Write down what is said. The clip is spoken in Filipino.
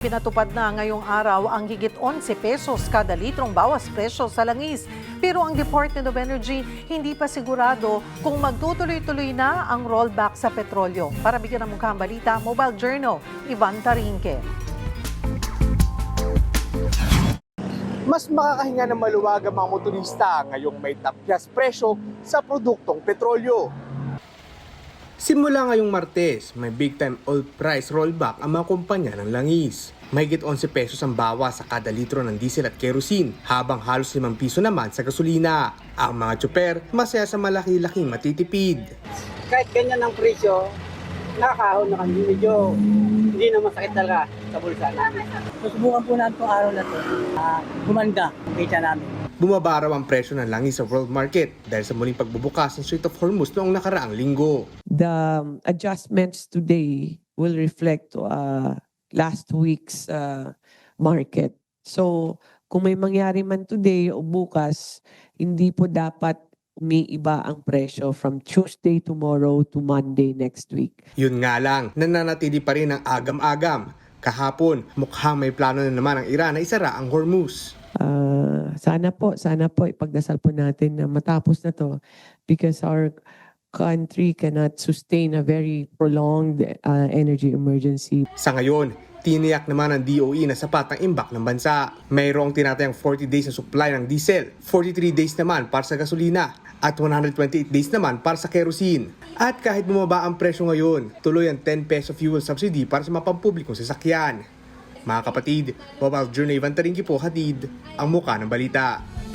Pinatupad na ngayong araw ang higit 11 pesos kada litrong bawas presyo sa langis. Pero ang Department of Energy hindi pa sigurado kung magtutuloy-tuloy na ang rollback sa petrolyo. Para bigyan ng mukhang balita, Mobile Journal, Ivan Tarinque. Mas makakahinga ng maluwag ang mga motorista ngayong may tapyas presyo sa produktong petrolyo. Simula ngayong Martes, may big-time oil price rollback ang mga kumpanya ng langis. Mahigit 11 pesos ang bawas sa kada litro ng diesel at kerosene, habang halos 5 piso naman sa gasolina. Ang mga tsuper masaya sa malaki-laking matitipid. Kahit ganyan ang presyo, nakakahon na kami. Medyo hindi na masakit talaga sa bulsa namin. Susubukan po natin itong araw na ito. Gumanda ang kita namin. Bumaba raw ang presyo ng langis sa world market dahil sa muling pagbubukas ng Strait of Hormuz noong nakaraang linggo. The adjustments today will reflect last week's market. So, kung may mangyari man today o bukas, hindi po dapat umiiba ang presyo from Tuesday tomorrow to Monday next week. Yun nga lang, nananatili pa rin ang agam-agam. Kahapon, mukhang may plano na naman ang Iran na isara ang Hormuz. Sana po ipagdasal po natin na matapos na to because our country cannot sustain a very prolonged energy emergency. Sa ngayon, tiniyak naman ng DOE na sapat ang imbak ng bansa. Mayroong tinatayang 40 days na supply ng diesel, 43 days naman para sa gasolina, at 128 days naman para sa kerosene. At kahit bumaba ang presyo ngayon, tuloy ang 10 peso fuel subsidy para sa mga pampublikong sasakyan. Mga kapatid, Mobile Journal, Ivan Tarinque po, hatid ang muka ng balita.